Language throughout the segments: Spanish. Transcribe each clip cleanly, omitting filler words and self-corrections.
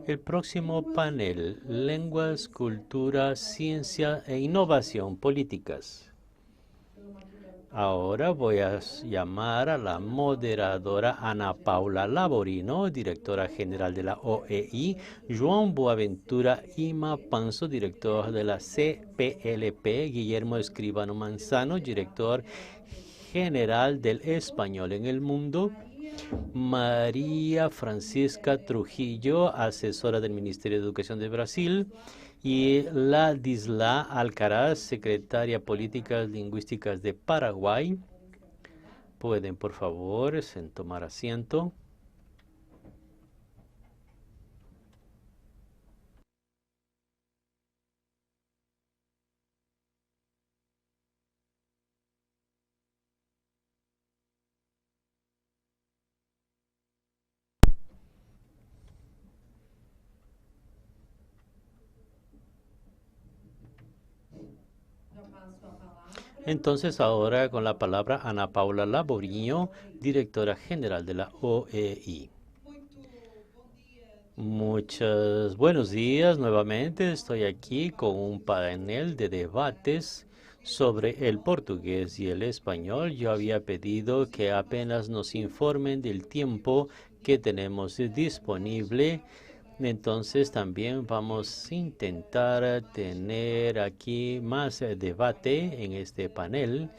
El próximo panel, lenguas, cultura, ciencia e innovación políticas. Ahora voy a llamar a la moderadora Ana Paula Laborino, directora general de la OEI, Joan Boaventura Ima Panzo, director de la CPLP, Guillermo Escribano Manzano, director general del Español en el Mundo, María Francisca Trujillo, asesora del Ministerio de Educación de Brasil, y Ladisla Alcaraz, secretaria Políticas Lingüísticas de Paraguay. Pueden, por favor, tomar asiento. Entonces, ahora con la palabra Ana Paula Laborino, directora general de la OEI. Muchos buenos días nuevamente. Estoy aquí con un panel de debates sobre el portugués y el español. Yo había pedido que apenas nos informen del tiempo que tenemos disponible. Entonces también vamos a intentar tener aquí más debate en este panel,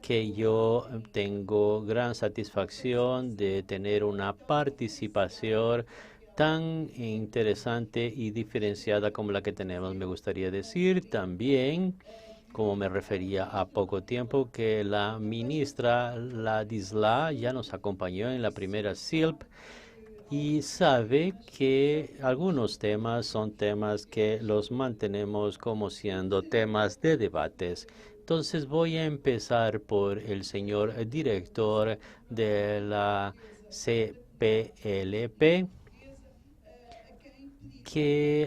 que yo tengo gran satisfacción de tener una participación tan interesante y diferenciada como la que tenemos. Me gustaría decir también, como me refería a poco tiempo, que la ministra Ladisla ya nos acompañó en la primera SILP y sabe que algunos temas son temas que los mantenemos como siendo temas de debates. Entonces voy a empezar por el señor director de la CPLP,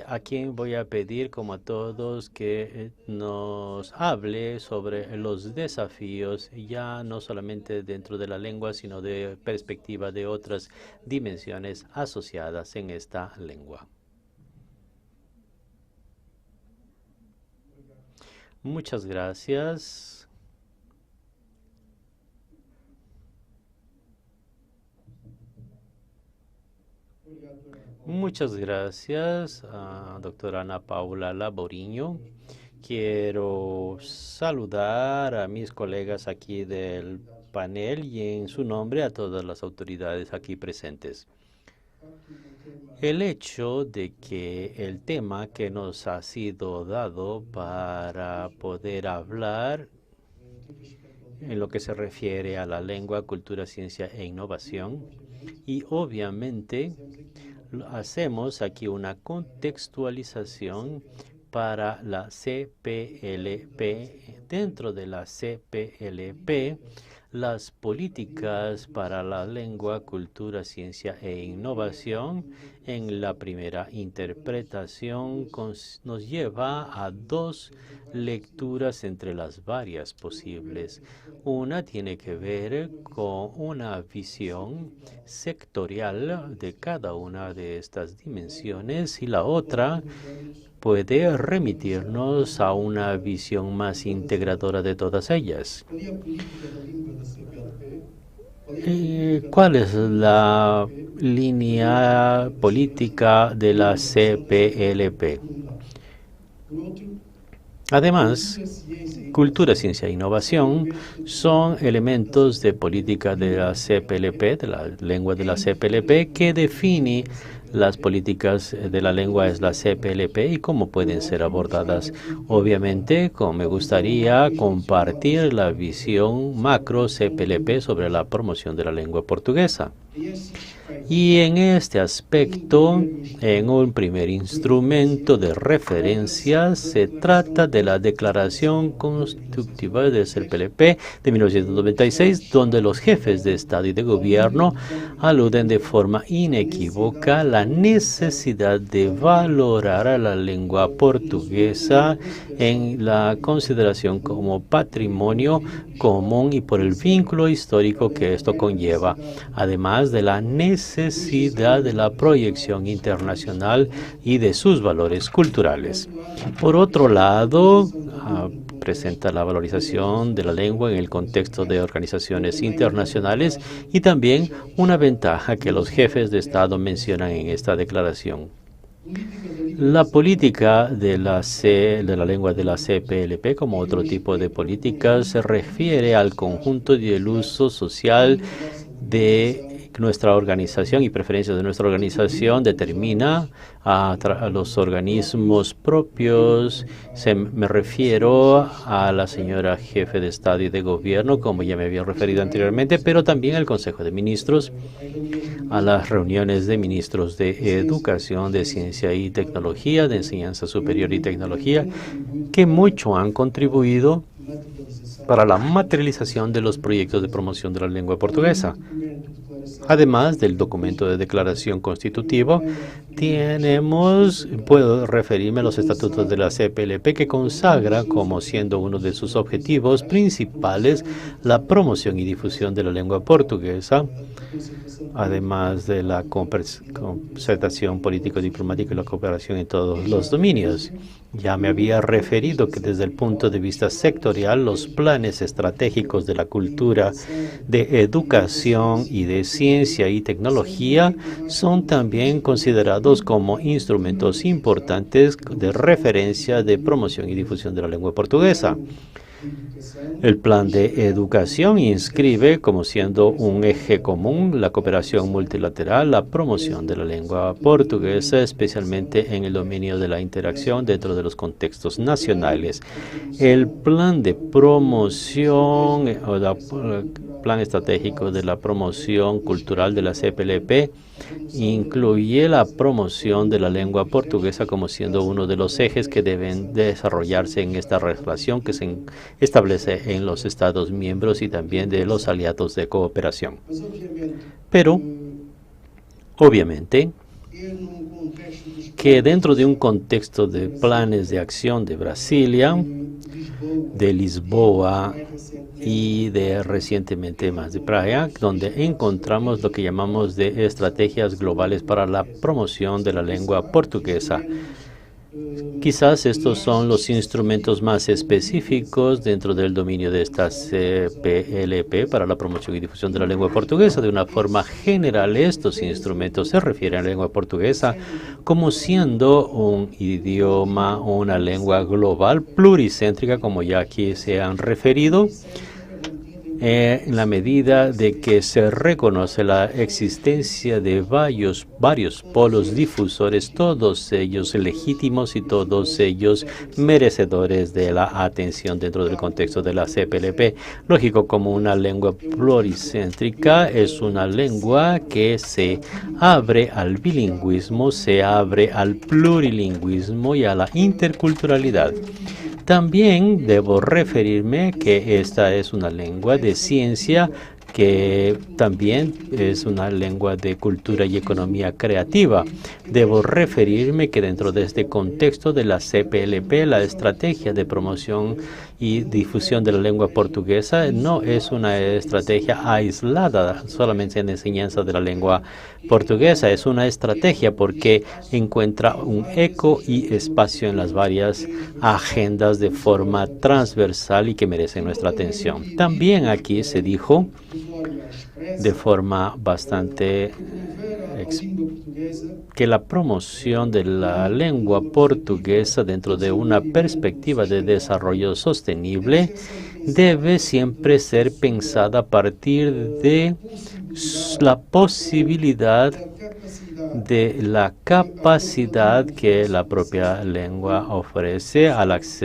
a quien voy a pedir, como a todos, que nos hable sobre los desafíos, ya no solamente dentro de la lengua, sino de perspectiva de otras dimensiones asociadas en esta lengua. Muchas gracias. Muchas gracias, doctora Ana Paula Laborino. Quiero saludar a mis colegas aquí del panel y en su nombre a todas las autoridades aquí presentes. El hecho de que el tema que nos ha sido dado para poder hablar en lo que se refiere a la lengua, cultura, ciencia e innovación, y obviamente hacemos aquí una contextualización para la CPLP. Dentro de la CPLP, las políticas para la lengua, cultura, ciencia e innovación, en la primera interpretación nos lleva a dos lecturas entre las varias posibles. Una tiene que ver con una visión sectorial de cada una de estas dimensiones y la otra puede remitirnos a una visión más integradora de todas ellas. ¿Cuál es la línea política de la CPLP? Además, cultura, ciencia e innovación son elementos de política de la CPLP, de la lengua de la CPLP, que define las políticas de la lengua es la CPLP y cómo pueden ser abordadas. Obviamente, como me gustaría compartir la visión macro CPLP sobre la promoción de la lengua portuguesa. Y en este aspecto, en un primer instrumento de referencia, se trata de la Declaración Constitutiva del CPLP de 1996, donde los jefes de Estado y de Gobierno aluden de forma inequívoca la necesidad de valorar a la lengua portuguesa en la consideración como patrimonio común y por el vínculo histórico que esto conlleva, además de la necesidad de la proyección internacional y de sus valores culturales. Por otro lado, presenta la valorización de la lengua en el contexto de organizaciones internacionales y también una ventaja que los jefes de Estado mencionan en esta declaración. La política de la lengua de la CPLP, como otro tipo de políticas, se refiere al conjunto y el uso social de nuestra organización y preferencias de nuestra organización. Determina a los organismos propios. Me refiero a la señora jefe de Estado y de Gobierno, como ya me había referido anteriormente, pero también al Consejo de Ministros, a las reuniones de ministros de Educación, de Ciencia y Tecnología, de Enseñanza Superior y Tecnología, que mucho han contribuido para la materialización de los proyectos de promoción de la lengua portuguesa. Además del documento de declaración constitutivo, puedo referirme a los estatutos de la CPLP, que consagra como siendo uno de sus objetivos principales la promoción y difusión de la lengua portuguesa, además de la concertación político-diplomática y la cooperación en todos los dominios. Ya me había referido que desde el punto de vista sectorial, los planes estratégicos de la cultura, de educación y de ciencia y tecnología son también considerados como instrumentos importantes de referencia de promoción y difusión de la lengua portuguesa. El plan de educación inscribe como siendo un eje común la cooperación multilateral, la promoción de la lengua portuguesa, especialmente en el dominio de la interacción dentro de los contextos nacionales. El plan de promoción o el plan estratégico de la promoción cultural de la CPLP incluye la promoción de la lengua portuguesa como siendo uno de los ejes que deben desarrollarse en esta relación que se establece en los Estados miembros y también de los aliados de cooperación. Pero, obviamente, que dentro de un contexto de planes de acción de Brasilia, de Lisboa y de recientemente más de Praia, donde encontramos lo que llamamos de estrategias globales para la promoción de la lengua portuguesa. Quizás estos son los instrumentos más específicos dentro del dominio de esta CPLP para la promoción y difusión de la lengua portuguesa. De una forma general, estos instrumentos se refieren a la lengua portuguesa como siendo un idioma o una lengua global pluricéntrica, como ya aquí se han referido, en la medida de que se reconoce la existencia de varios polos difusores, todos ellos legítimos y todos ellos merecedores de la atención dentro del contexto de la CPLP. Lógico, como una lengua pluricéntrica es una lengua que se abre al bilingüismo, se abre al plurilingüismo y a la interculturalidad. También debo referirme que esta es una lengua de ciencia que también es una lengua de cultura y economía creativa. Debo referirme que dentro de este contexto de la CPLP, la estrategia de promoción y difusión de la lengua portuguesa no es una estrategia aislada solamente en la enseñanza de la lengua portuguesa. Es una estrategia porque encuentra un eco y espacio en las varias agendas de forma transversal y que merecen nuestra atención. También aquí se dijo de forma bastante que la promoción de la lengua portuguesa dentro de una perspectiva de desarrollo sostenible debe siempre ser pensada a partir de la posibilidad de la capacidad que la propia lengua ofrece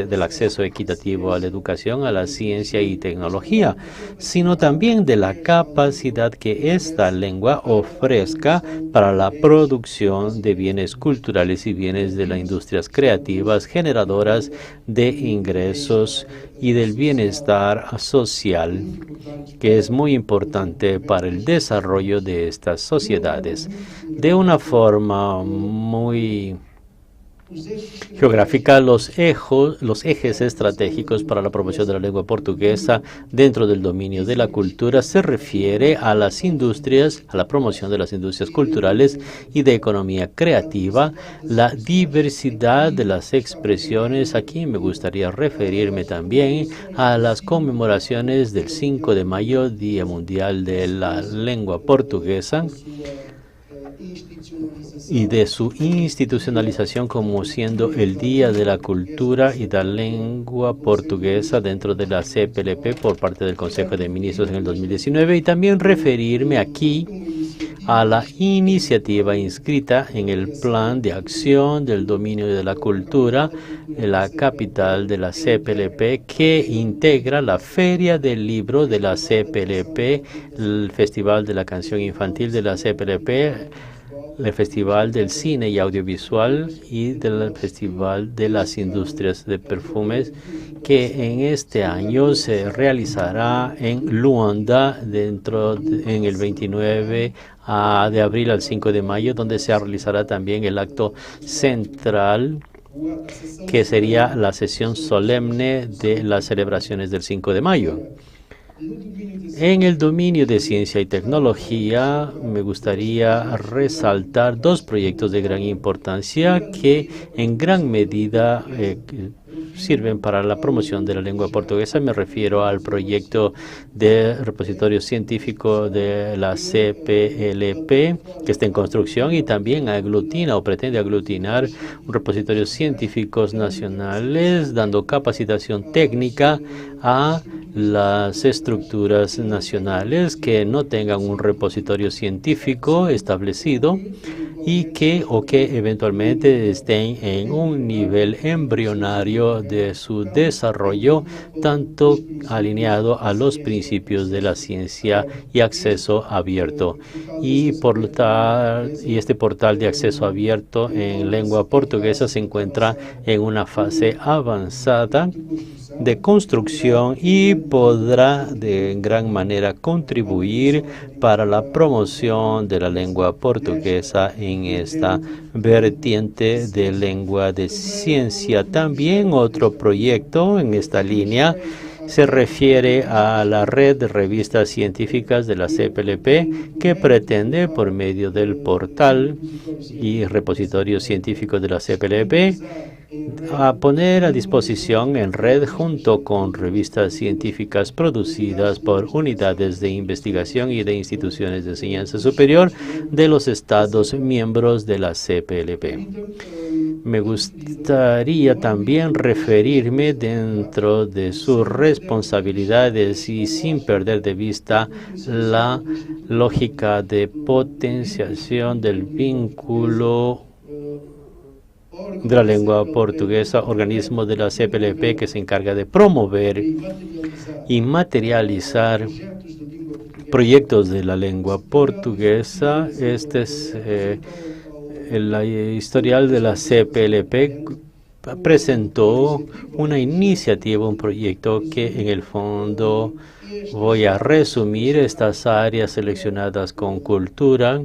del acceso equitativo a la educación, a la ciencia y tecnología, sino también de la capacidad que esta lengua ofrezca para la producción de bienes culturales y bienes de las industrias creativas generadoras de ingresos y del bienestar social, que es muy importante para el desarrollo de estas sociedades. De una forma muy geográfica, los ejes estratégicos para la promoción de la lengua portuguesa dentro del dominio de la cultura se refiere a las industrias, a la promoción de las industrias culturales y de economía creativa, la diversidad de las expresiones. Aquí me gustaría referirme también a las conmemoraciones del 5 de mayo, Día Mundial de la Lengua Portuguesa, y de su institucionalización como siendo el Día de la Cultura y la Lengua Portuguesa dentro de la CPLP por parte del Consejo de Ministros en el 2019, y también referirme aquí a la iniciativa inscrita en el Plan de Acción del Dominio de la Cultura en la capital de la CPLP, que integra la Feria del Libro de la CPLP, el Festival de la Canción Infantil de la CPLP, el Festival del Cine y Audiovisual y del Festival de las Industrias de Perfumes, que en este año se realizará en Luanda en el 29 de abril al 5 de mayo, donde se realizará también el acto central, que sería la sesión solemne de las celebraciones del 5 de mayo. En el dominio de ciencia y tecnología, me gustaría resaltar dos proyectos de gran importancia que en gran medida sirven para la promoción de la lengua portuguesa. Me refiero al proyecto de repositorio científico de la CPLP, que está en construcción, y también aglutina o pretende aglutinar repositorios científicos nacionales, dando capacitación técnica a las estructuras nacionales que no tengan un repositorio científico establecido y que eventualmente estén en un nivel embrionario de su desarrollo, tanto alineado a los principios de la ciencia y acceso abierto. Y este portal de acceso abierto en lengua portuguesa se encuentra en una fase avanzada de construcción y podrá de gran manera contribuir para la promoción de la lengua portuguesa en esta vertiente de lengua de ciencia. También otro proyecto en esta línea se refiere a la red de revistas científicas de la CPLP, que pretende, por medio del portal y repositorios científicos de la CPLP, a poner a disposición en red, junto con revistas científicas producidas por unidades de investigación y de instituciones de enseñanza superior de los Estados miembros de la CPLP. Me gustaría también referirme, dentro de sus responsabilidades y sin perder de vista la lógica de potenciación del vínculo de la lengua portuguesa, organismo de la CPLP que se encarga de promover y materializar proyectos de la lengua portuguesa. Este es el historial de la CPLP. Presentó una iniciativa, un proyecto que en el fondo voy a resumir estas áreas seleccionadas con cultura,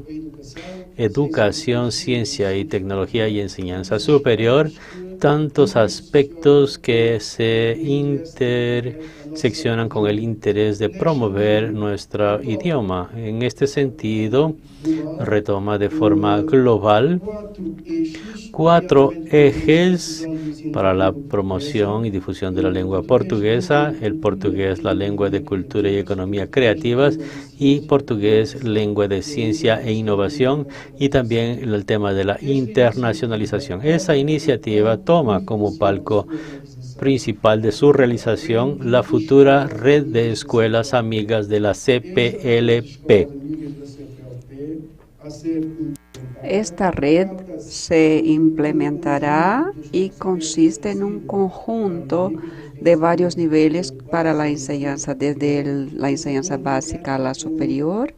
educación, ciencia y tecnología y enseñanza superior, tantos aspectos que se interseccionan con el interés de promover nuestro idioma. En este sentido, retoma de forma global 4 ejes para la promoción y difusión de la lengua portuguesa: el portugués, la lengua de cultura y economía creativas, y portugués, lengua de ciencia e innovación, y también el tema de la internacionalización. Esa iniciativa toma como palco principal de su realización la futura red de escuelas amigas de la CPLP. Esta red se implementará y consiste en un conjunto de varios niveles para la enseñanza, desde la enseñanza básica a la superior,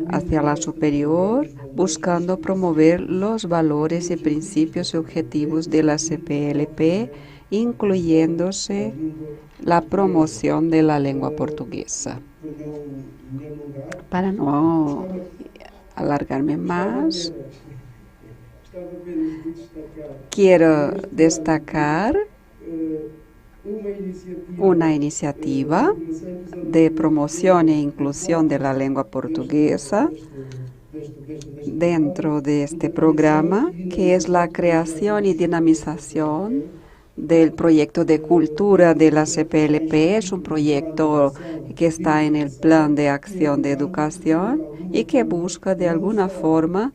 hacia la superior, buscando promover los valores y principios y objetivos de la CPLP incluyéndose la promoción de la lengua portuguesa. Para no alargarme más, quiero destacar una iniciativa de promoción e inclusión de la lengua portuguesa dentro de este programa, que es la creación y dinamización del proyecto de cultura de la CPLP. Es un proyecto que está en el Plan de Acción de Educación y que busca de alguna forma,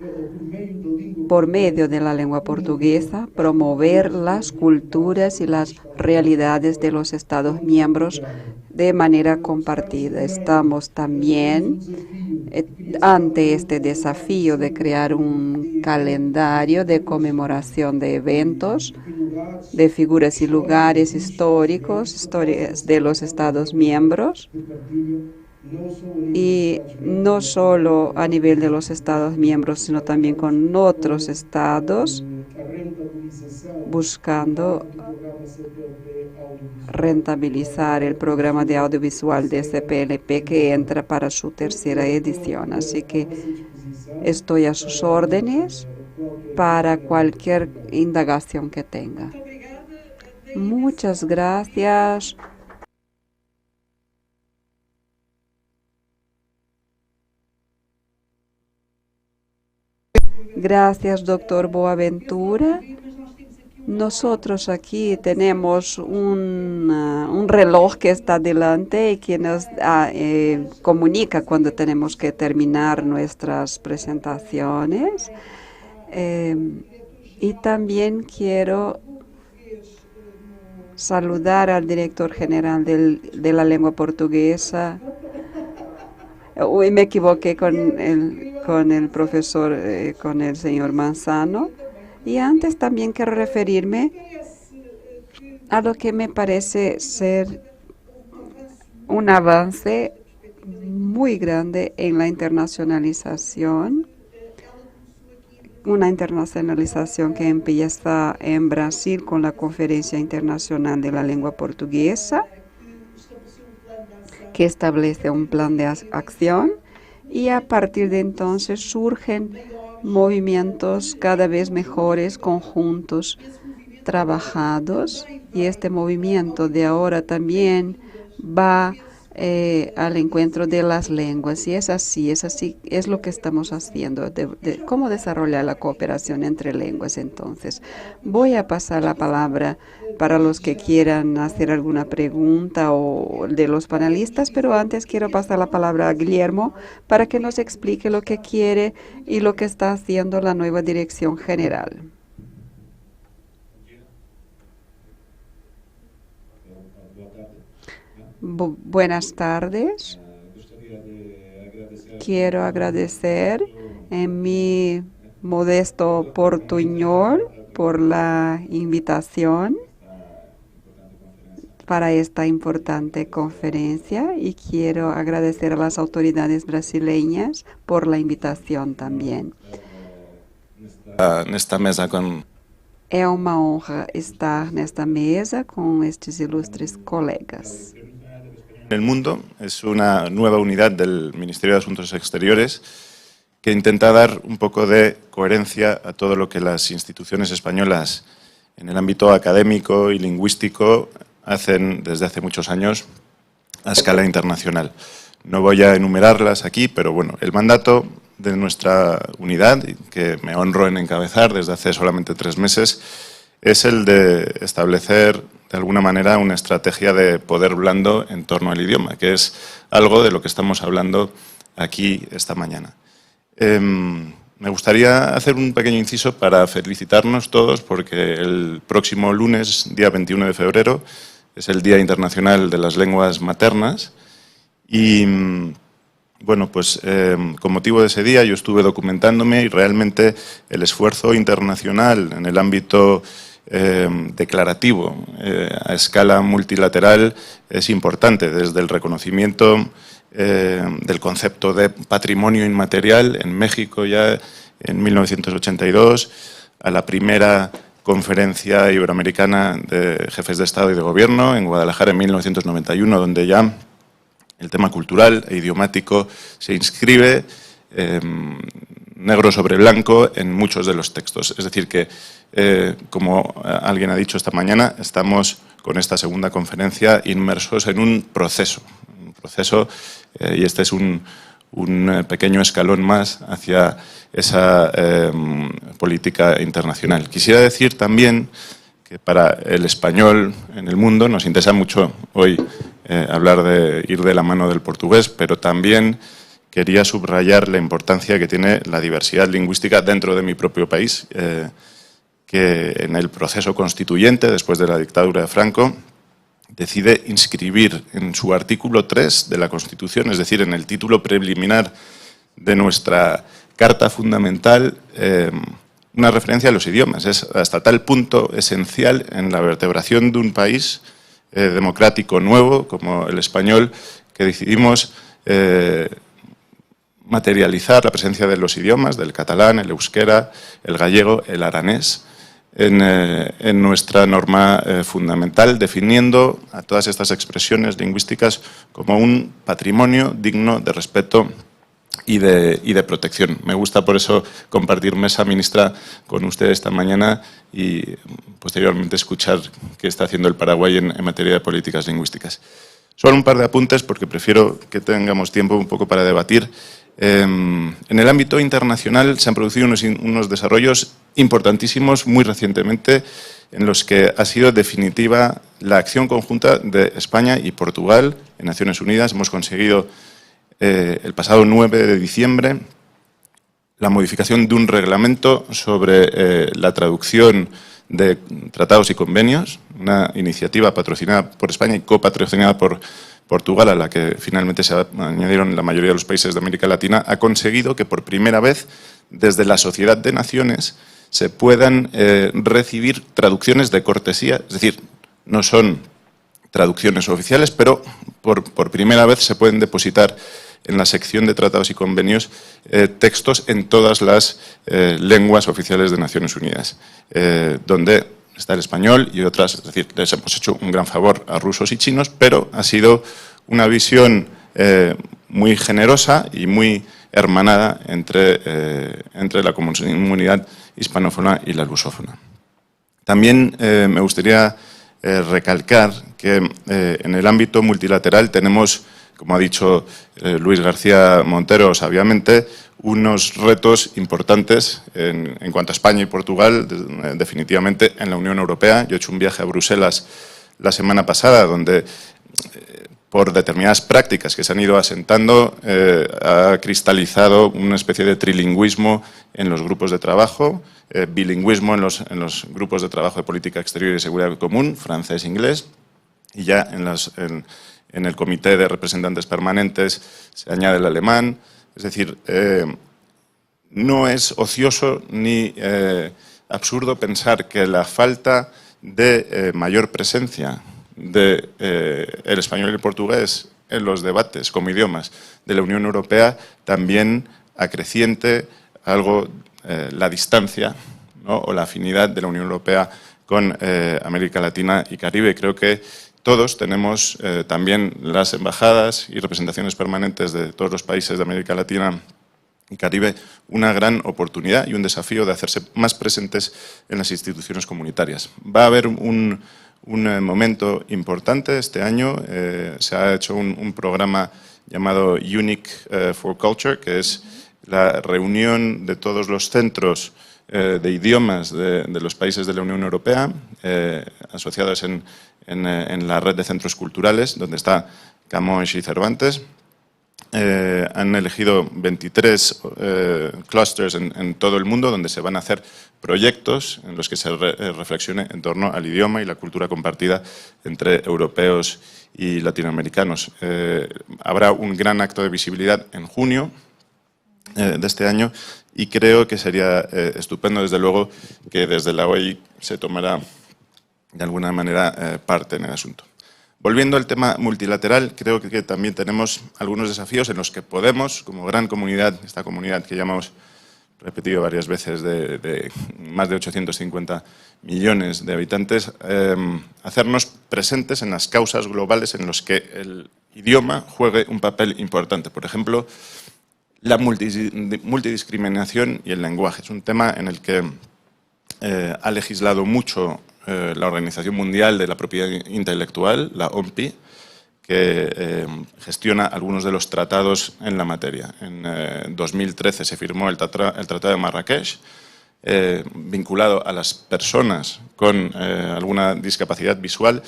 por medio de la lengua portuguesa, promover las culturas y las realidades de los Estados miembros de manera compartida. Estamos también ante este desafío de crear un calendario de conmemoración de eventos, de figuras y lugares históricos, historias de los Estados miembros, y no solo a nivel de los Estados miembros, sino también con otros estados, buscando rentabilizar el programa de audiovisual de CPLP que entra para su tercera edición. Así que estoy a sus órdenes para cualquier indagación que tenga. Muchas gracias. Gracias, doctor Boaventura. Nosotros aquí tenemos un reloj que está delante y que nos comunica cuando tenemos que terminar nuestras presentaciones. Y también quiero saludar al director general de la lengua portuguesa. Uy, me equivoqué con el profesor, con el señor Manzano. Y antes también quiero referirme a lo que me parece ser un avance muy grande en la internacionalización, una internacionalización que empieza en Brasil con la Conferencia Internacional de la Lengua Portuguesa, que establece un plan de acción, y a partir de entonces surgen movimientos cada vez mejores, conjuntos, trabajados, y este movimiento de ahora también va al encuentro de las lenguas, y es así, es lo que estamos haciendo, de cómo desarrollar la cooperación entre lenguas. Entonces, voy a pasar la palabra para los que quieran hacer alguna pregunta o de los panelistas, pero antes quiero pasar la palabra a Guillermo para que nos explique lo que quiere y lo que está haciendo la nueva dirección general. Buenas tardes. Quiero agradecer en mi modesto portuñol por la invitación para esta importante conferencia, y quiero agradecer a las autoridades brasileñas por la invitación también. Nesta mesa con... É uma honra estar nesta mesa com estes ilustres colegas. El Mundo es una nueva unidad del Ministerio de Asuntos Exteriores que intenta dar un poco de coherencia a todo lo que las instituciones españolas en el ámbito académico y lingüístico hacen desde hace muchos años a escala internacional. No voy a enumerarlas aquí, pero bueno, el mandato de nuestra unidad, que me honro en encabezar desde hace solamente 3 meses, es el de establecer de alguna manera una estrategia de poder blando en torno al idioma, que es algo de lo que estamos hablando aquí esta mañana. Me gustaría hacer un pequeño inciso para felicitarnos todos, porque el próximo lunes, día 21 de febrero, es el Día Internacional de las Lenguas Maternas, y bueno, pues con motivo de ese día yo estuve documentándome, y realmente el esfuerzo internacional en el ámbito declarativo a escala multilateral es importante, desde el reconocimiento del concepto de patrimonio inmaterial en México ya en 1982, a la primera conferencia iberoamericana de jefes de Estado y de Gobierno en Guadalajara en 1991, donde ya el tema cultural e idiomático se inscribe negro sobre blanco en muchos de los textos. Es decir que, como alguien ha dicho esta mañana, estamos con esta segunda conferencia inmersos en un proceso, y este es un pequeño escalón más hacia esa política internacional. Quisiera decir también que para el español en el mundo nos interesa mucho hoy hablar de ir de la mano del portugués, pero también quería subrayar la importancia que tiene la diversidad lingüística dentro de mi propio país, que en el proceso constituyente, después de la dictadura de Franco, decide inscribir en su artículo 3 de la Constitución, es decir, en el título preliminar de nuestra Carta Fundamental, una referencia a los idiomas. Es hasta tal punto esencial en la vertebración de un país democrático nuevo como el español, que decidimos materializar la presencia de los idiomas, del catalán, el euskera, el gallego, el aranés, en nuestra norma fundamental, definiendo a todas estas expresiones lingüísticas como un patrimonio digno de respeto y de protección. Me gusta por eso compartir mesa, ministra, con usted esta mañana y posteriormente escuchar qué está haciendo el Paraguay en materia de políticas lingüísticas. Solo un par de apuntes porque prefiero que tengamos tiempo un poco para debatir. En el ámbito internacional se han producido unos desarrollos importantísimos muy recientemente en los que ha sido definitiva la acción conjunta de España y Portugal en Naciones Unidas. Hemos conseguido el pasado 9 de diciembre la modificación de un reglamento sobre la traducción de tratados y convenios, una iniciativa patrocinada por España y copatrocinada por Portugal, a la que finalmente se añadieron la mayoría de los países de América Latina, ha conseguido que por primera vez desde la Sociedad de Naciones se puedan recibir traducciones de cortesía, es decir, no son traducciones oficiales, pero por primera vez se pueden depositar en la sección de tratados y convenios textos en todas las lenguas oficiales de Naciones Unidas, donde está el español y otras, es decir, les hemos hecho un gran favor a rusos y chinos, pero ha sido una visión muy generosa y muy hermanada entre la comunidad hispanófona y la lusófona. También me gustaría recalcar que en el ámbito multilateral tenemos, como ha dicho Luis García Montero sabiamente, unos retos importantes en cuanto a España y Portugal, definitivamente en la Unión Europea. Yo he hecho un viaje a Bruselas la semana pasada, donde por determinadas prácticas que se han ido asentando, ha cristalizado una especie de trilingüismo en los grupos de trabajo, bilingüismo en los grupos de trabajo de política exterior y seguridad común, francés-inglés, y ya en el comité de representantes permanentes se añade el alemán. Es decir, no es ocioso ni absurdo pensar que la falta de mayor presencia del español y el portugués en los debates como idiomas de la Unión Europea también acreciente algo la distancia, ¿no?, o la afinidad de la Unión Europea con América Latina y Caribe. Creo que todos tenemos también las embajadas y representaciones permanentes de todos los países de América Latina y Caribe una gran oportunidad y un desafío de hacerse más presentes en las instituciones comunitarias. Va a haber un momento importante este año. Se ha hecho un programa llamado Unique for Culture, que es la reunión de todos los centros de idiomas de los países de la Unión Europea, asociados en la red de centros culturales, donde está Camões y Cervantes. Han elegido 23 clusters en todo el mundo, donde se van a hacer proyectos en los que se reflexione en torno al idioma y la cultura compartida entre europeos y latinoamericanos. Habrá un gran acto de visibilidad en junio de este año y creo que sería estupendo, desde luego, que desde la OEI se tomara de alguna manera parte en el asunto. Volviendo al tema multilateral, creo que también tenemos algunos desafíos en los que podemos, como gran comunidad, esta comunidad que llamamos repetido varias veces, de más de 850 millones de habitantes, hacernos presentes en las causas globales en las que el idioma juegue un papel importante. Por ejemplo, la multidiscriminación y el lenguaje. Es un tema en el que ha legislado mucho la Organización Mundial de la Propiedad Intelectual, la OMPI, que gestiona algunos de los tratados en la materia. En 2013 se firmó el Tratado de Marrakech, vinculado a las personas con alguna discapacidad visual,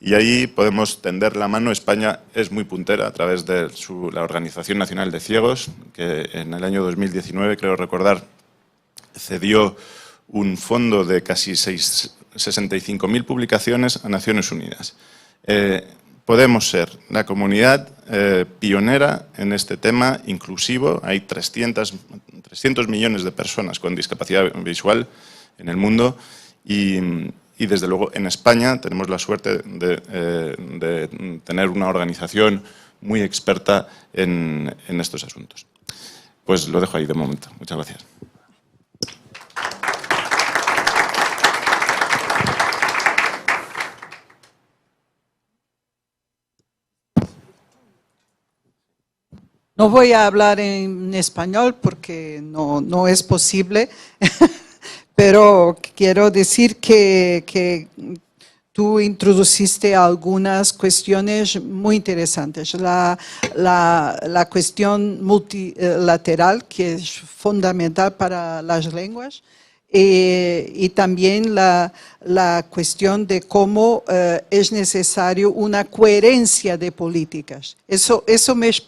y ahí podemos tender la mano. España es muy puntera a través de la Organización Nacional de Ciegos, que en el año 2019, creo recordar, cedió un fondo de casi 65.000 publicaciones a Naciones Unidas. Podemos ser la comunidad pionera en este tema inclusivo. Hay 300 millones de personas con discapacidad visual en el mundo y desde luego en España tenemos la suerte de tener una organización muy experta en estos asuntos. Pues lo dejo ahí de momento. Muchas gracias. No voy a hablar en español porque no es posible, pero quiero decir que tú introduciste algunas cuestiones muy interesantes. La cuestión multilateral, que es fundamental para las lenguas, y también la cuestión de cómo es necesario una coherencia de políticas. Eso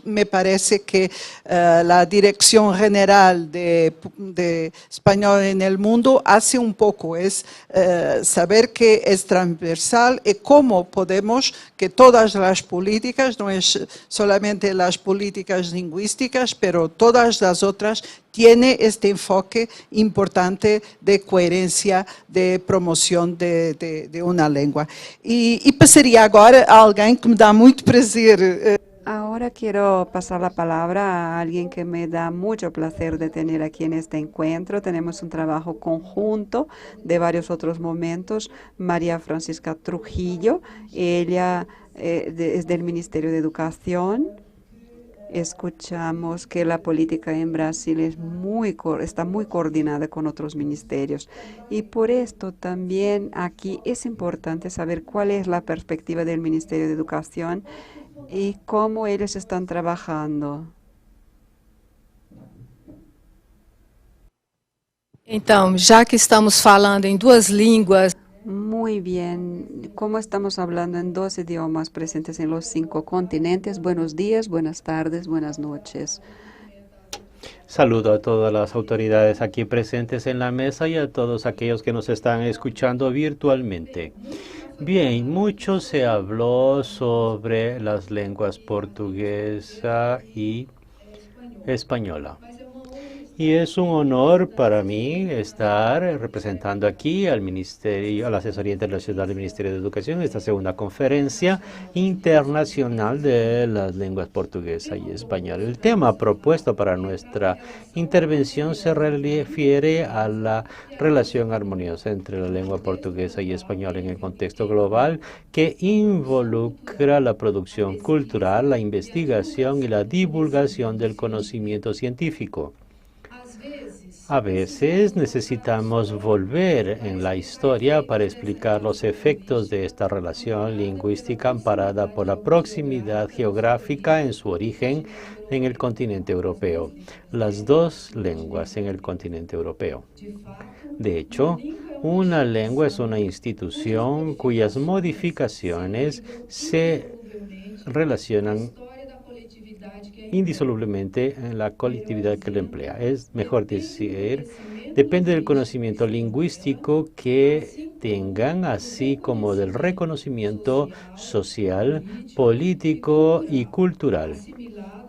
me parece que la Dirección General de Español en el Mundo hace un poco, es saber que es transversal y cómo podemos que todas las políticas, no es solamente las políticas lingüísticas, pero todas las otras, tiene este enfoque importante de coherencia, de promoção de uma língua. E passaria agora a alguém que me dá muito prazer. Ahora quiero pasar la palabra a alguien que me da mucho placer de tener aquí en este encuentro. Tenemos un trabajo conjunto de varios otros momentos. María Francisca Trujillo, ella es del Ministerio de Educación. Escuchamos que la política en Brasil está muy coordinada con otros ministerios y por esto también aquí es importante saber cuál es la perspectiva del Ministerio de Educación y cómo ellos están trabajando. Então, já que estamos falando em duas línguas, Muy bien. Como estamos hablando en 2 idiomas presentes en los 5 continentes, buenos días, buenas tardes, buenas noches. Saludo a todas las autoridades aquí presentes en la mesa y a todos aquellos que nos están escuchando virtualmente. Bien, mucho se habló sobre las lenguas portuguesa y española. Y es un honor para mí estar representando aquí al Ministerio, a la Asesoría Internacional del Ministerio de Educación, en esta segunda conferencia internacional de las lenguas portuguesa y española. El tema propuesto para nuestra intervención se refiere a la relación armoniosa entre la lengua portuguesa y española en el contexto global que involucra la producción cultural, la investigación y la divulgación del conocimiento científico. A veces necesitamos volver en la historia para explicar los efectos de esta relación lingüística amparada por la proximidad geográfica en su origen en el continente europeo. Las dos lenguas en el continente europeo. De hecho, una lengua es una institución cuyas modificaciones se relacionan indisolublemente en la colectividad que lo emplea. Es mejor decir, depende del conocimiento lingüístico que tengan, así como del reconocimiento social, político y cultural,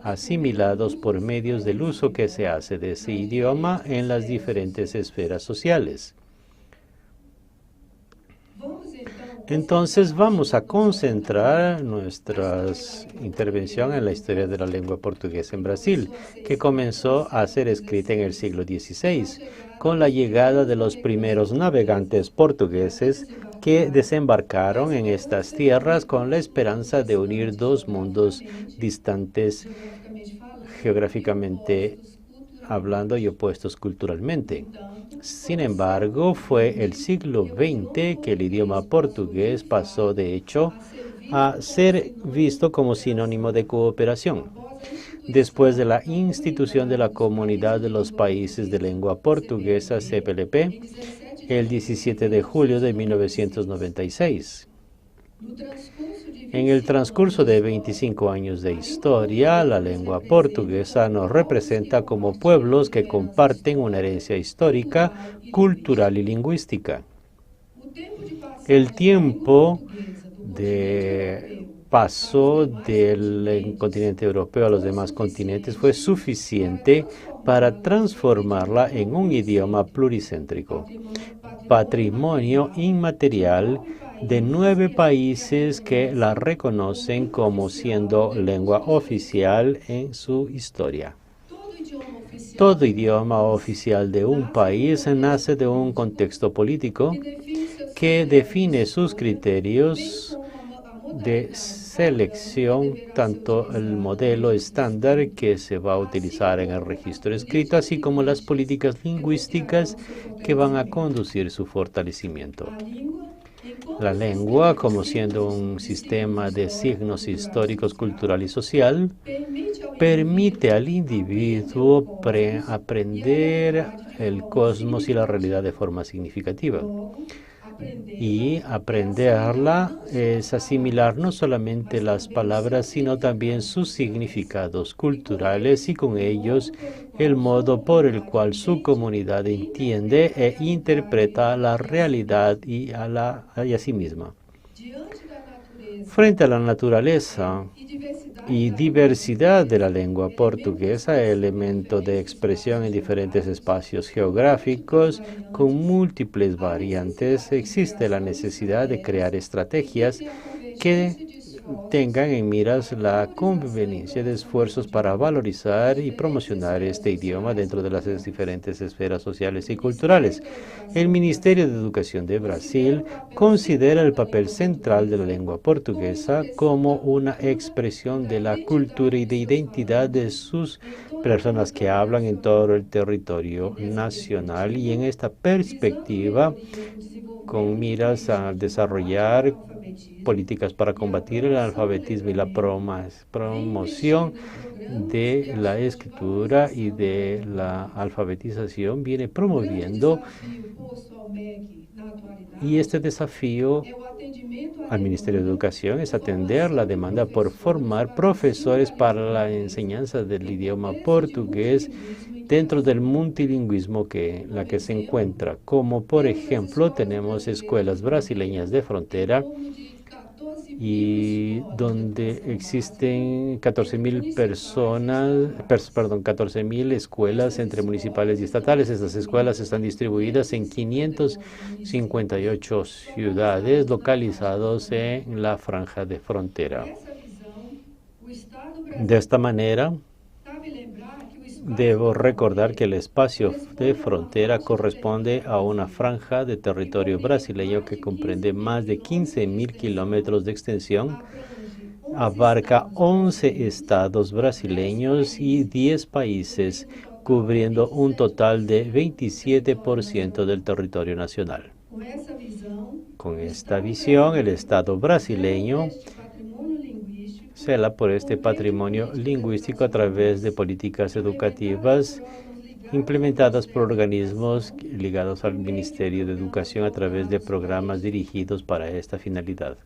asimilados por medios del uso que se hace de ese idioma en las diferentes esferas sociales. Entonces vamos a concentrar nuestra intervención en la historia de la lengua portuguesa en Brasil, que comenzó a ser escrita en el siglo XVI, con la llegada de los primeros navegantes portugueses que desembarcaron en estas tierras con la esperanza de unir dos mundos distantes geográficamente hablando y opuestos culturalmente. Sin embargo, fue el siglo XX que el idioma portugués pasó, de hecho, a ser visto como sinónimo de cooperación. Después de la institución de la Comunidad de los Países de Lengua Portuguesa, CPLP, el 17 de julio de 1996. En el transcurso de 25 años de historia, la lengua portuguesa nos representa como pueblos que comparten una herencia histórica, cultural y lingüística. El tiempo de paso del continente europeo a los demás continentes fue suficiente para transformarla en un idioma pluricéntrico, patrimonio inmaterial de 9 países que la reconocen como siendo lengua oficial en su historia. Todo idioma oficial de un país nace de un contexto político que define sus criterios de selección, tanto el modelo estándar que se va a utilizar en el registro escrito, así como las políticas lingüísticas que van a conducir su fortalecimiento. La lengua, como siendo un sistema de signos históricos, cultural y social, permite al individuo aprender el cosmos y la realidad de forma significativa. Y aprenderla es asimilar no solamente las palabras, sino también sus significados culturales y con ellos el modo por el cual su comunidad entiende e interpreta la realidad y a sí misma. Frente a la naturaleza y diversidad de la lengua portuguesa, elemento de expresión en diferentes espacios geográficos con múltiples variantes, existe la necesidad de crear estrategias que tengan en miras la conveniencia de esfuerzos para valorizar y promocionar este idioma dentro de las diferentes esferas sociales y culturales. El Ministerio de Educación de Brasil considera el papel central de la lengua portuguesa como una expresión de la cultura y de identidad de sus personas que hablan en todo el territorio nacional, y en esta perspectiva, con miras a desarrollar políticas para combatir el analfabetismo y la promoción de la escritura y de la alfabetización, viene promoviendo, y este desafío al Ministerio de Educación es atender la demanda por formar profesores para la enseñanza del idioma portugués dentro del multilingüismo en la que se encuentra, como por ejemplo tenemos escuelas brasileñas de frontera y donde existen 14.000 escuelas entre municipales y estatales. Estas escuelas están distribuidas en 558 ciudades localizadas en la franja de frontera. De esta manera, debo recordar que el espacio de frontera corresponde a una franja de territorio brasileño que comprende más de 15.000 kilómetros de extensión, abarca 11 estados brasileños y 10 países, cubriendo un total de 27% del territorio nacional. Con esta visión, el Estado brasileño cela por este patrimonio lingüístico a través de políticas educativas implementadas por organismos ligados al Ministerio de Educación a través de programas dirigidos para esta finalidad.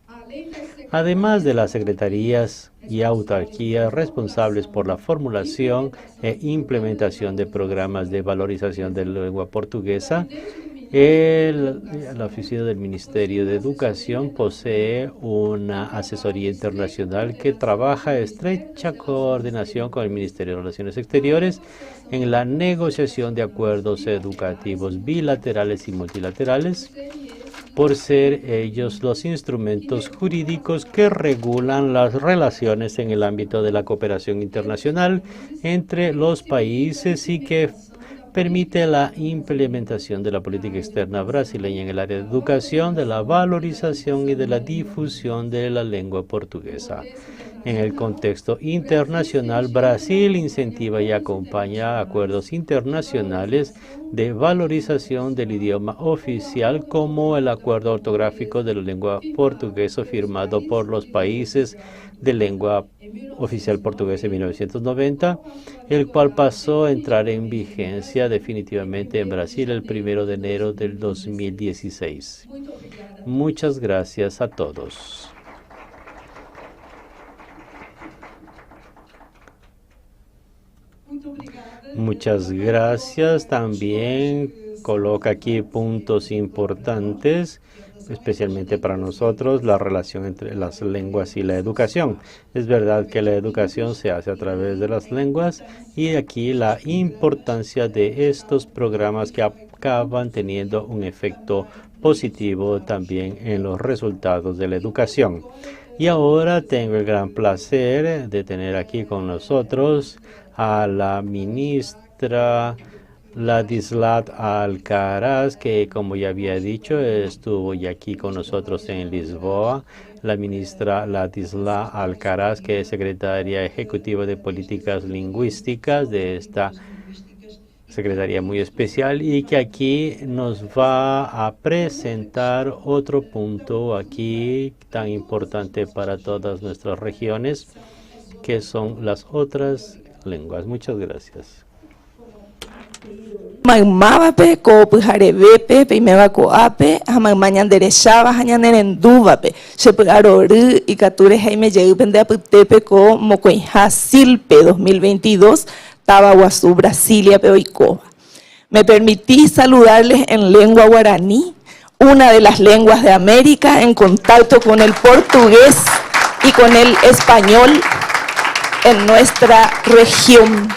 Además de las secretarías y autarquías responsables por la formulación e implementación de programas de valorización de la lengua portuguesa, la oficina del Ministerio de Educación posee una asesoría internacional que trabaja en estrecha coordinación con el Ministerio de Relaciones Exteriores en la negociación de acuerdos educativos bilaterales y multilaterales, por ser ellos los instrumentos jurídicos que regulan las relaciones en el ámbito de la cooperación internacional entre los países y que permite la implementación de la política externa brasileña en el área de educación, de la valorización y de la difusión de la lengua portuguesa. En el contexto internacional, Brasil incentiva y acompaña acuerdos internacionales de valorización del idioma oficial, como el acuerdo ortográfico de la lengua portuguesa firmado por los países de lengua oficial portuguesa en 1990, el cual pasó a entrar en vigencia definitivamente en Brasil el 1 de enero del 2016. Muchas gracias a todos. Muchas gracias. También coloca aquí puntos importantes, especialmente para nosotros, la relación entre las lenguas y la educación. Es verdad que la educación se hace a través de las lenguas y aquí la importancia de estos programas que acaban teniendo un efecto positivo también en los resultados de la educación. Y ahora tengo el gran placer de tener aquí con nosotros a la ministra Ladislat Alcaraz, que como ya había dicho, estuvo ya aquí con nosotros en Lisboa. La ministra Ladislat Alcaraz, que es secretaria ejecutiva de políticas lingüísticas de esta secretaría muy especial, y que aquí nos va a presentar otro punto aquí tan importante para todas nuestras regiones, que son las otras lenguas. Muchas gracias. Magmabape, Copujarebepe, Pimebacoape, Hamagmañanderechaba, Hañanerendubape, Chepugaroru y Cature Jaime Yeupen de Aputepe, Co Mocoinja Silpe 2022, Tabaguazú, Brasilia, Peoicoba. Me permití saludarles en lengua guaraní, una de las lenguas de América, en contacto con el portugués y con el español en nuestra región.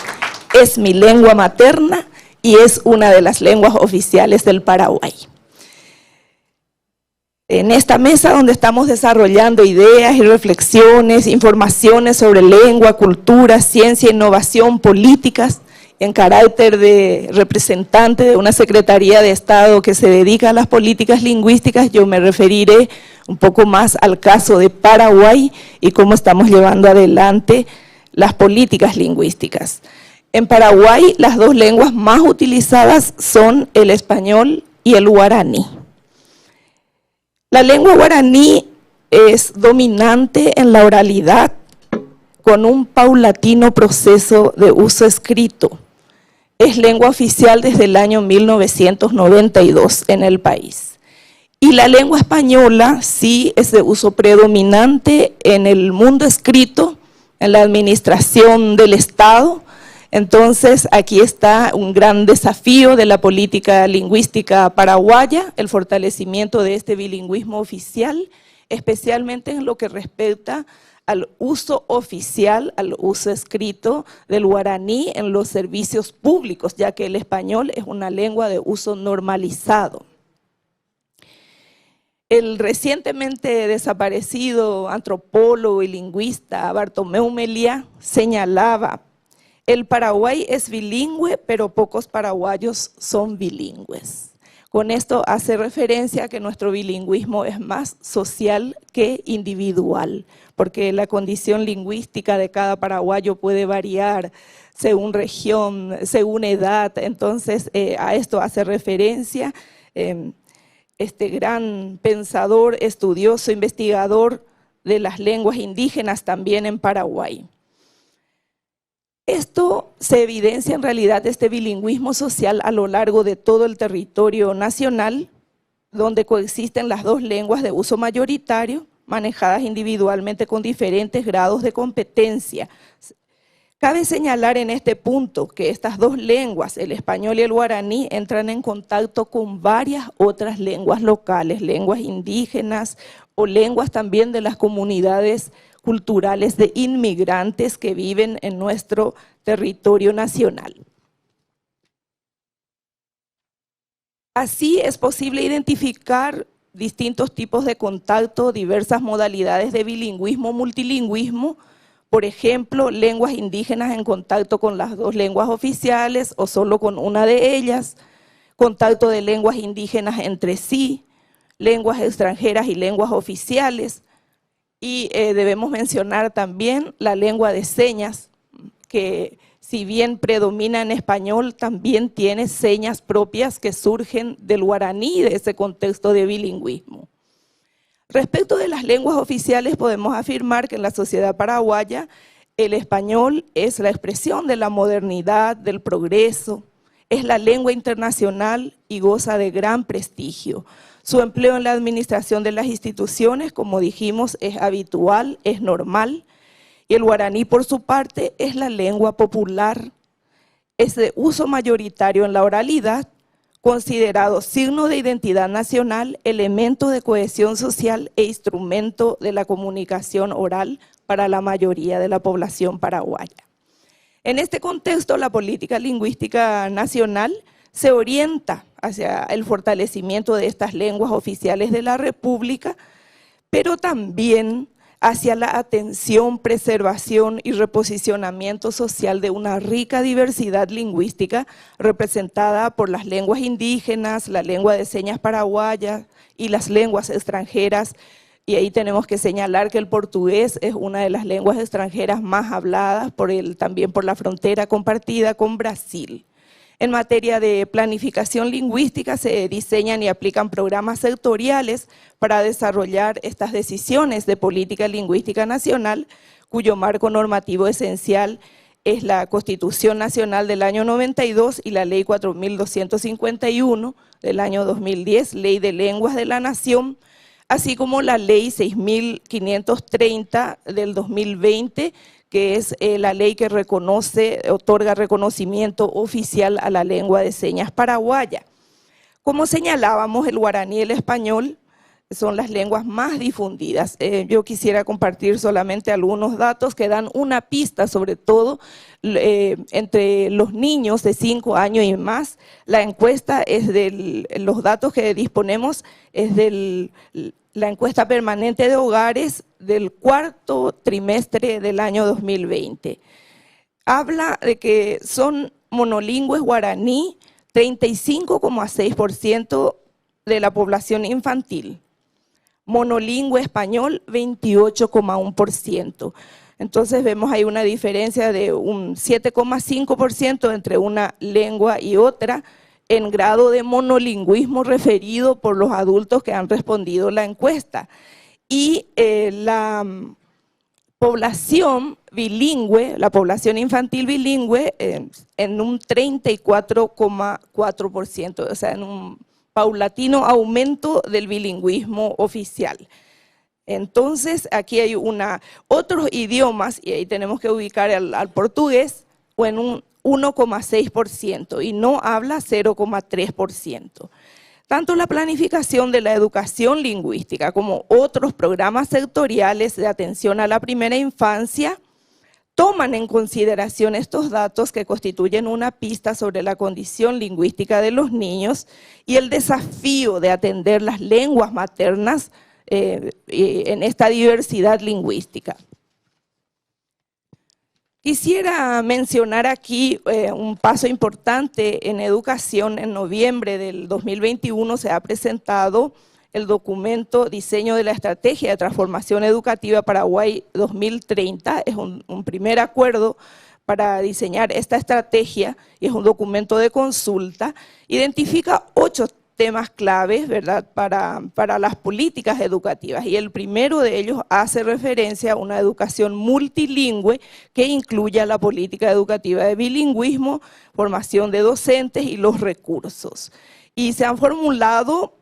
Es mi lengua materna y es una de las lenguas oficiales del Paraguay. En esta mesa donde estamos desarrollando ideas y reflexiones, informaciones sobre lengua, cultura, ciencia, innovación, políticas, en carácter de representante de una Secretaría de Estado que se dedica a las políticas lingüísticas, yo me referiré un poco más al caso de Paraguay y cómo estamos llevando adelante las políticas lingüísticas. En Paraguay, las dos lenguas más utilizadas son el español y el guaraní. La lengua guaraní es dominante en la oralidad, con un paulatino proceso de uso escrito. Es lengua oficial desde el año 1992 en el país. Y la lengua española sí es de uso predominante en el mundo escrito, en la administración del Estado. Entonces, aquí está un gran desafío de la política lingüística paraguaya, el fortalecimiento de este bilingüismo oficial, especialmente en lo que respecta al uso oficial, al uso escrito del guaraní en los servicios públicos, ya que el español es una lengua de uso normalizado. El recientemente desaparecido antropólogo y lingüista Bartomeu Meliá señalaba: el Paraguay es bilingüe, pero pocos paraguayos son bilingües. Con esto hace referencia a que nuestro bilingüismo es más social que individual, porque la condición lingüística de cada paraguayo puede variar según región, según edad. Entonces, a esto hace referencia este gran pensador, estudioso, investigador de las lenguas indígenas también en Paraguay. Esto se evidencia en realidad este bilingüismo social a lo largo de todo el territorio nacional, donde coexisten las dos lenguas de uso mayoritario, manejadas individualmente con diferentes grados de competencia. Cabe señalar en este punto que estas dos lenguas, el español y el guaraní, entran en contacto con varias otras lenguas locales, lenguas indígenas o lenguas también de las comunidades culturales de inmigrantes que viven en nuestro territorio nacional. Así es posible identificar distintos tipos de contacto, diversas modalidades de bilingüismo, multilingüismo, por ejemplo, lenguas indígenas en contacto con las dos lenguas oficiales o solo con una de ellas, contacto de lenguas indígenas entre sí, lenguas extranjeras y lenguas oficiales, y debemos mencionar también la lengua de señas, que si bien predomina en español, también tiene señas propias que surgen del guaraní, de ese contexto de bilingüismo. Respecto de las lenguas oficiales, podemos afirmar que en la sociedad paraguaya el español es la expresión de la modernidad, del progreso, es la lengua internacional y goza de gran prestigio. Su empleo en la administración de las instituciones, como dijimos, es habitual, es normal, y el guaraní, por su parte, es la lengua popular, es de uso mayoritario en la oralidad, considerado signo de identidad nacional, elemento de cohesión social e instrumento de la comunicación oral para la mayoría de la población paraguaya. En este contexto, la política lingüística nacional se orienta hacia el fortalecimiento de estas lenguas oficiales de la República, pero también hacia la atención, preservación y reposicionamiento social de una rica diversidad lingüística representada por las lenguas indígenas, la lengua de señas paraguaya y las lenguas extranjeras. Y ahí tenemos que señalar que el portugués es una de las lenguas extranjeras más habladas también por la frontera compartida con Brasil. En materia de planificación lingüística se diseñan y aplican programas sectoriales para desarrollar estas decisiones de política lingüística nacional, cuyo marco normativo esencial es la Constitución Nacional del año 92 y la Ley 4251 del año 2010, Ley de Lenguas de la Nación, así como la Ley 6530 del 2020, que es la ley que otorga reconocimiento oficial a la lengua de señas paraguaya. Como señalábamos, el guaraní y el español son las lenguas más difundidas. Yo quisiera compartir solamente algunos datos que dan una pista, sobre todo entre los niños de 5 años y más. La encuesta los datos que disponemos es la encuesta permanente de hogares del cuarto trimestre del año 2020. Habla de que son monolingües guaraní 35,6% de la población infantil, monolingüe español 28,1%. Entonces vemos ahí una diferencia de un 7,5% entre una lengua y otra, en grado de monolingüismo referido por los adultos que han respondido la encuesta. Y la población bilingüe, la población infantil bilingüe, en un 34,4%, o sea, en un paulatino aumento del bilingüismo oficial. Entonces, aquí hay otros idiomas, y ahí tenemos que ubicar al portugués, o en un 1,6% y no habla 0,3%. Tanto la planificación de la educación lingüística como otros programas sectoriales de atención a la primera infancia toman en consideración estos datos que constituyen una pista sobre la condición lingüística de los niños y el desafío de atender las lenguas maternas en esta diversidad lingüística. Quisiera mencionar aquí un paso importante en educación. En noviembre del 2021 se ha presentado el documento Diseño de la Estrategia de Transformación Educativa Paraguay 2030. Es un primer acuerdo para diseñar esta estrategia y es un documento de consulta. Identifica 8 temas claves, ¿verdad?, para las políticas educativas, y el primero de ellos hace referencia a una educación multilingüe que incluya la política educativa de bilingüismo, formación de docentes y los recursos. Y se han formulado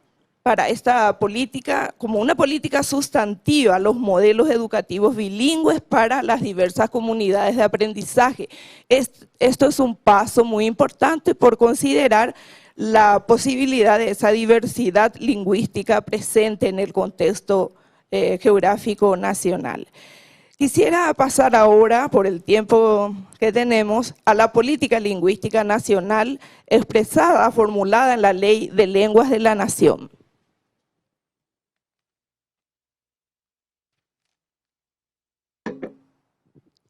para esta política como una política sustantiva los modelos educativos bilingües para las diversas comunidades de aprendizaje. Esto es un paso muy importante por considerar la posibilidad de esa diversidad lingüística presente en el contexto geográfico nacional. Quisiera pasar ahora, por el tiempo que tenemos, a la política lingüística nacional expresada, formulada en la Ley de Lenguas de la Nación.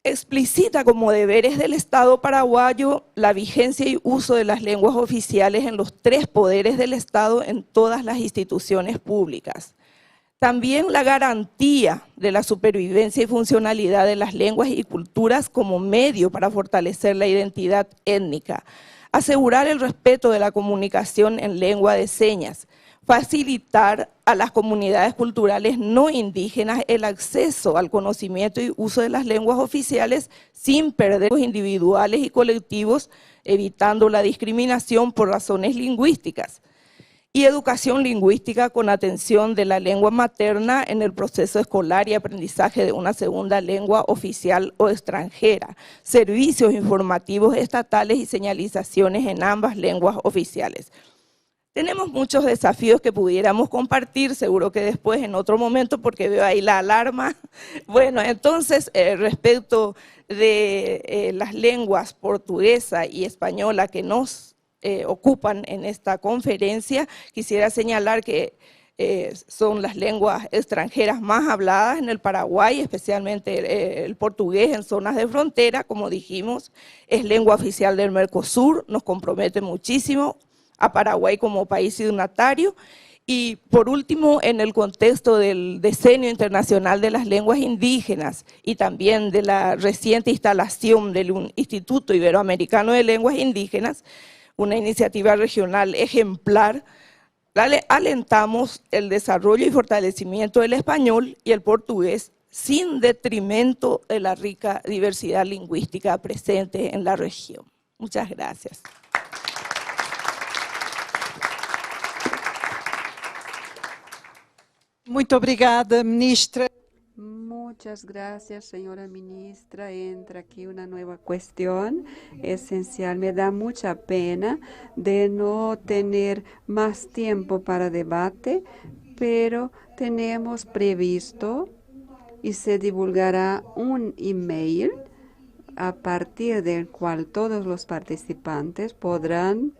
explicita como deberes del Estado paraguayo la vigencia y uso de las lenguas oficiales en los 3 poderes del Estado en todas las instituciones públicas. También la garantía de la supervivencia y funcionalidad de las lenguas y culturas como medio para fortalecer la identidad étnica, asegurar el respeto de la comunicación en lengua de señas, facilitar a las comunidades culturales no indígenas el acceso al conocimiento y uso de las lenguas oficiales sin perder los individuales y colectivos, evitando la discriminación por razones lingüísticas. Y educación lingüística con atención de la lengua materna en el proceso escolar y aprendizaje de una segunda lengua oficial o extranjera, servicios informativos estatales y señalizaciones en ambas lenguas oficiales. Tenemos muchos desafíos que pudiéramos compartir, seguro que después en otro momento, porque veo ahí la alarma. Bueno, entonces, respecto de las lenguas portuguesa y española que nos ocupan en esta conferencia, quisiera señalar que son las lenguas extranjeras más habladas en el Paraguay, especialmente el portugués en zonas de frontera, como dijimos, es lengua oficial del Mercosur, nos compromete muchísimo a Paraguay como país signatario. Y por último, en el contexto del Decenio Internacional de las Lenguas Indígenas y también de la reciente instalación del Instituto Iberoamericano de Lenguas Indígenas, una iniciativa regional ejemplar, alentamos el desarrollo y fortalecimiento del español y el portugués sin detrimento de la rica diversidad lingüística presente en la región. Muchas gracias. Muito obrigada, ministra. Muchas gracias, señora ministra. Entra aquí una nueva cuestión esencial. Me da mucha pena de no tener más tiempo para debate, pero tenemos previsto y se divulgará un email a partir del cual todos los participantes podrán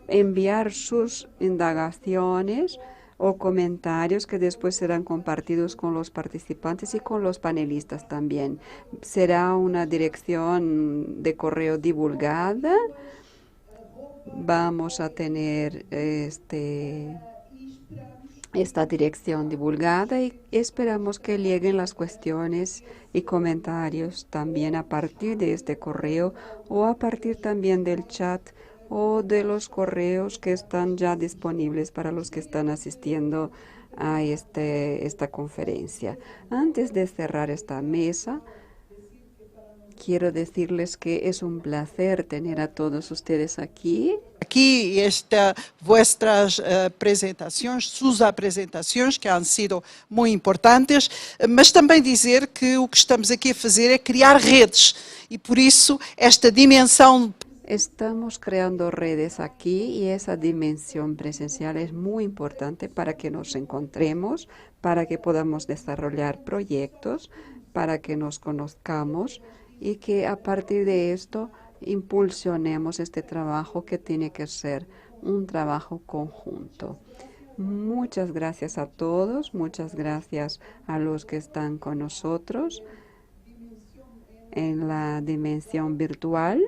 enviar sus indagaciones o comentarios que después serán compartidos con los participantes y con los panelistas también. Será una dirección de correo divulgada. Vamos a tener esta dirección divulgada y esperamos que lleguen las cuestiones y comentarios también a partir de este correo o a partir también del chat o de los correos que están ya disponibles para los que están asistiendo a esta conferencia. Antes de cerrar esta mesa, quiero decirles que es un placer tener a todos ustedes aquí. Aqui vuestras apresentações, suas apresentações, que han sido muito importantes, mas também dizer que o que estamos aqui a fazer é criar redes e por isso esta dimensão. Estamos creando redes aquí y esa dimensión presencial es muy importante para que nos encontremos, para que podamos desarrollar proyectos, para que nos conozcamos y que a partir de esto impulsionemos este trabajo que tiene que ser un trabajo conjunto. Muchas gracias a todos, muchas gracias a los que están con nosotros en la dimensión virtual.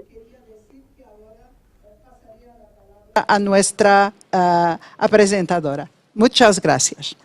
A nuestra apresentadora. Muchas gracias.